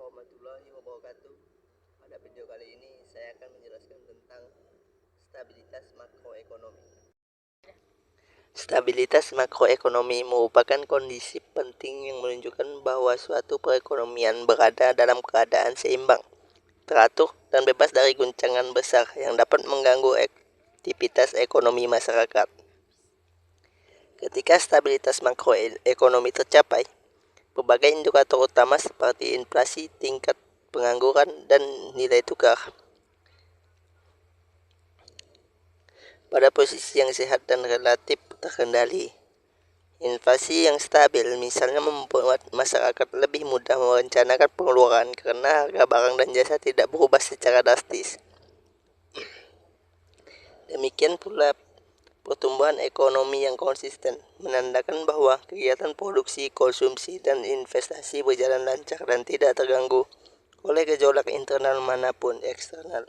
warahmatullahi wabarakatuh. Pada video kali ini saya akan menjelaskan tentang stabilitas makroekonomi. Stabilitas makroekonomi merupakan kondisi penting yang menunjukkan bahwa suatu perekonomian berada dalam keadaan seimbang, teratur, dan bebas dari guncangan besar yang dapat mengganggu aktivitas ekonomi masyarakat. Ketika stabilitas makroekonomi tercapai, berbagai indikator utama seperti inflasi, tingkat pengangguran, dan nilai tukar pada posisi yang sehat dan relatif terkendali. Inflasi yang stabil misalnya membuat masyarakat lebih mudah merencanakan pengeluaran karena harga barang dan jasa tidak berubah secara drastis. Demikian pula pertumbuhan ekonomi yang konsisten menandakan bahwa kegiatan produksi, konsumsi, dan investasi berjalan lancar dan tidak terganggu oleh gejolak internal manapun eksternal.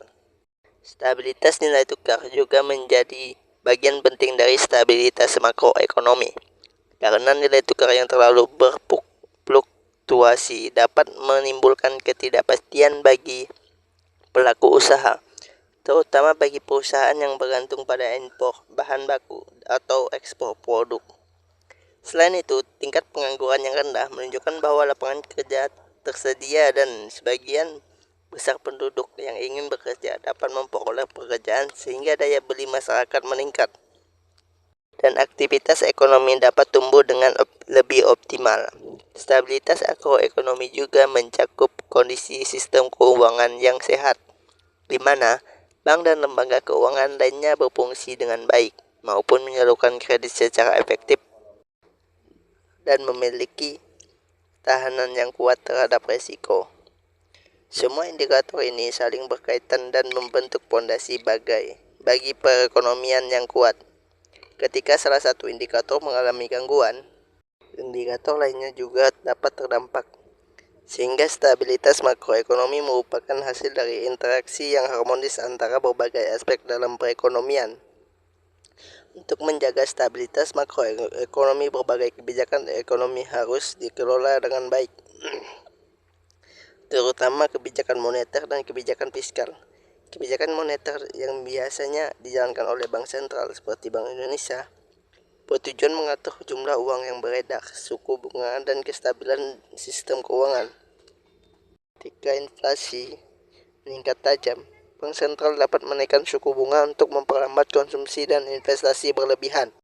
Stabilitas nilai tukar juga menjadi bagian penting dari stabilitas makroekonomi, karena nilai tukar yang terlalu berfluktuasi dapat menimbulkan ketidakpastian bagi pelaku usaha, terutama bagi perusahaan yang bergantung pada impor bahan baku atau ekspor produk. Selain itu, tingkat pengangguran yang rendah menunjukkan bahwa lapangan kerja tersedia dan sebagian besar penduduk yang ingin bekerja dapat memperoleh pekerjaan sehingga daya beli masyarakat meningkat dan aktivitas ekonomi dapat tumbuh dengan lebih optimal. Stabilitas makroekonomi juga mencakup kondisi sistem keuangan yang sehat, di mana bank dan lembaga keuangan lainnya berfungsi dengan baik maupun menyalurkan kredit secara efektif dan memiliki tahanan yang kuat terhadap risiko. Semua indikator ini saling berkaitan dan membentuk fondasi bagi perekonomian yang kuat. Ketika salah satu indikator mengalami gangguan, indikator lainnya juga dapat terdampak. Sehingga stabilitas makroekonomi merupakan hasil dari interaksi yang harmonis antara berbagai aspek dalam perekonomian. Untuk menjaga stabilitas makroekonomi, berbagai kebijakan ekonomi harus dikelola dengan baik, terutama kebijakan moneter dan kebijakan fiskal. Kebijakan moneter yang biasanya dijalankan oleh Bank Sentral seperti Bank Indonesia bertujuan mengatur jumlah uang yang beredar, suku bunga, dan kestabilan sistem keuangan. Ketika inflasi meningkat tajam, Bank Sentral dapat menaikkan suku bunga untuk memperlambat konsumsi dan investasi berlebihan,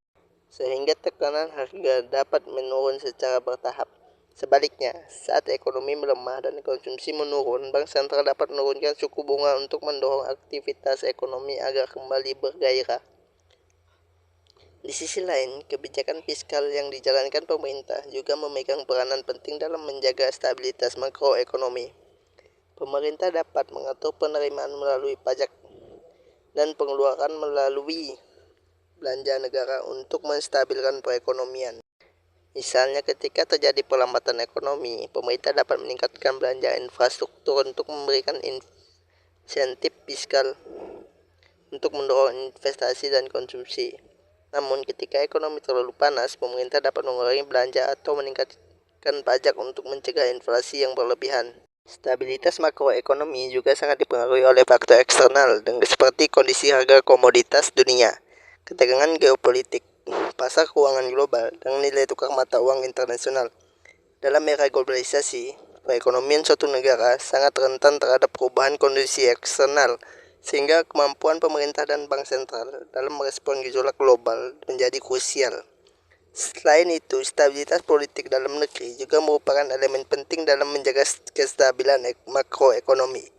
sehingga tekanan harga dapat menurun secara bertahap. Sebaliknya, saat ekonomi melemah dan konsumsi menurun, Bank Sentral dapat menurunkan suku bunga untuk mendorong aktivitas ekonomi agar kembali bergairah. Di sisi lain, kebijakan fiskal yang dijalankan pemerintah juga memegang peranan penting dalam menjaga stabilitas makroekonomi. Pemerintah dapat mengatur penerimaan melalui pajak dan pengeluaran melalui belanja negara untuk menstabilkan perekonomian. Misalnya, ketika terjadi perlambatan ekonomi, pemerintah dapat meningkatkan belanja infrastruktur untuk memberikan insentif fiskal untuk mendorong investasi dan konsumsi. Namun, ketika ekonomi terlalu panas, pemerintah dapat mengurangi belanja atau meningkatkan pajak untuk mencegah inflasi yang berlebihan. Stabilitas makroekonomi juga sangat dipengaruhi oleh faktor eksternal seperti kondisi harga komoditas dunia, ketegangan geopolitik, pasar keuangan global, dan nilai tukar mata uang internasional. Dalam era globalisasi, perekonomian suatu negara sangat rentan terhadap perubahan kondisi eksternal, sehingga kemampuan pemerintah dan bank sentral dalam merespon gejolak global menjadi krusial. Selain itu, stabilitas politik dalam negeri juga merupakan elemen penting dalam menjaga kestabilan makroekonomi.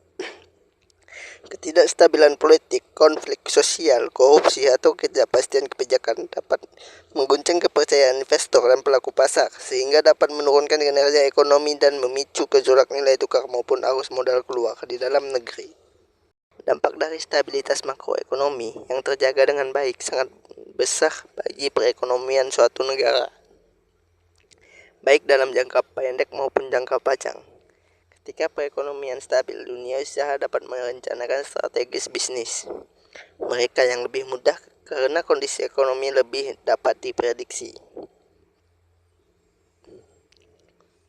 Ketidakstabilan politik, konflik sosial, korupsi, atau ketidakpastian kebijakan dapat mengguncang kepercayaan investor dan pelaku pasar, sehingga dapat menurunkan kinerja ekonomi dan memicu gejolak nilai tukar maupun arus modal keluar di dalam negeri. Dampak dari stabilitas makroekonomi yang terjaga dengan baik sangat besar bagi perekonomian suatu negara, baik dalam jangka pendek maupun jangka panjang. Ketika perekonomian stabil, dunia usaha dapat merencanakan strategis bisnis mereka yang lebih mudah karena kondisi ekonomi lebih dapat diprediksi.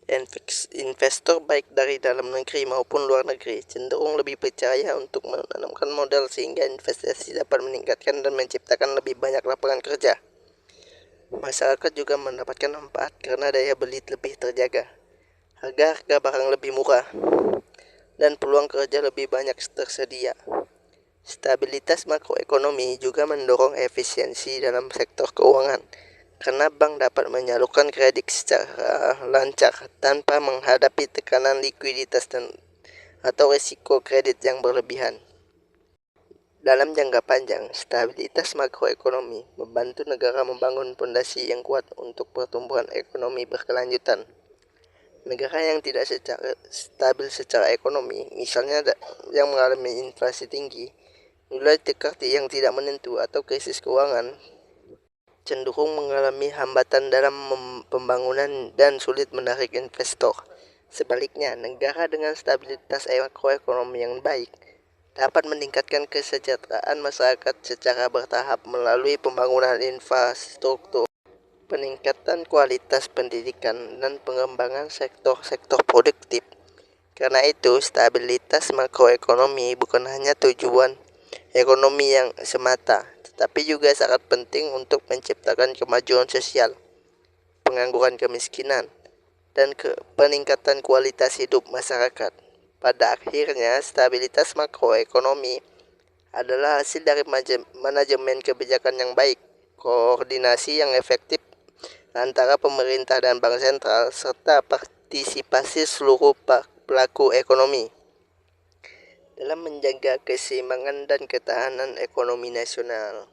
Investor baik dari dalam negeri maupun luar negeri cenderung lebih percaya untuk menanamkan modal sehingga investasi dapat meningkatkan dan menciptakan lebih banyak lapangan kerja. Masyarakat juga mendapatkan manfaat karena daya beli lebih terjaga, harga barang lebih murah, dan peluang kerja lebih banyak tersedia. Stabilitas makroekonomi juga mendorong efisiensi dalam sektor keuangan, karena bank dapat menyalurkan kredit secara lancar tanpa menghadapi tekanan likuiditas atau risiko kredit yang berlebihan. Dalam jangka panjang, stabilitas makroekonomi membantu negara membangun fondasi yang kuat untuk pertumbuhan ekonomi berkelanjutan. Negara yang tidak stabil secara ekonomi, misalnya yang mengalami inflasi tinggi, nilai tukar yang tidak menentu atau krisis keuangan, cenderung mengalami hambatan dalam pembangunan dan sulit menarik investor. Sebaliknya, negara dengan stabilitas makroekonomi yang baik dapat meningkatkan kesejahteraan masyarakat secara bertahap melalui pembangunan infrastruktur, peningkatan kualitas pendidikan, dan pengembangan sektor-sektor produktif. Karena itu, stabilitas makroekonomi bukan hanya tujuan ekonomi yang semata, tetapi juga sangat penting untuk menciptakan kemajuan sosial, pengangguran kemiskinan, dan peningkatan kualitas hidup masyarakat. Pada akhirnya, stabilitas makroekonomi adalah hasil dari manajemen kebijakan yang baik, koordinasi yang efektif antara pemerintah dan bank sentral, serta partisipasi seluruh pelaku ekonomi dalam menjaga keseimbangan dan ketahanan ekonomi nasional.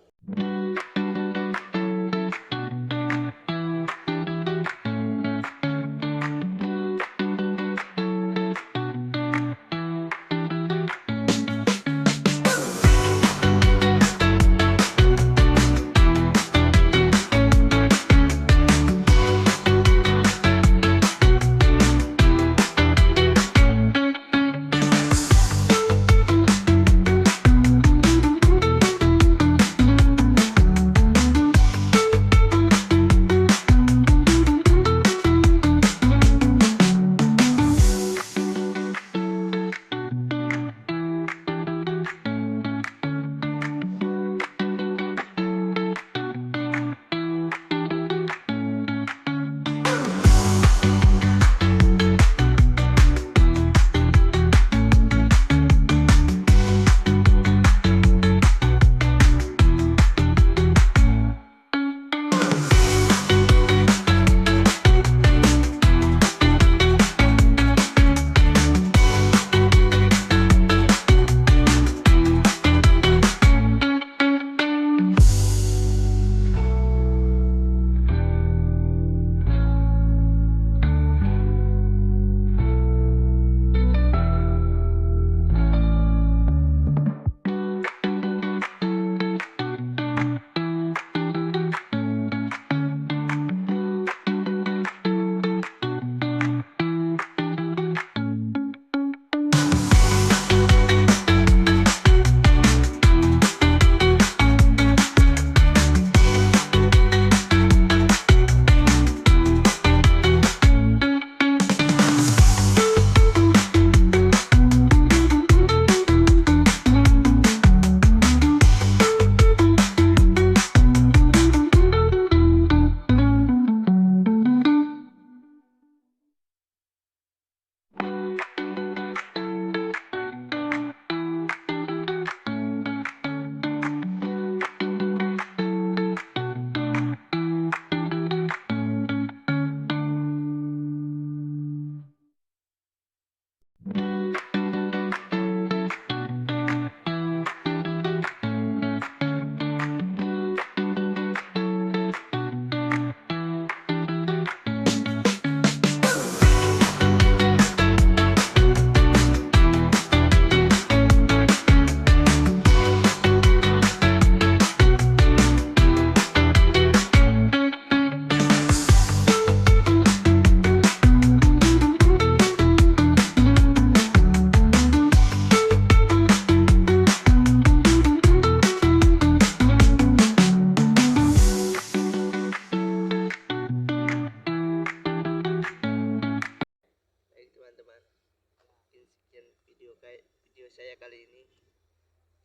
video saya kali ini.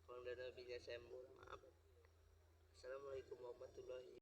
Kurang dan lebihnya saya mohon maaf. Assalamualaikum warahmatullahi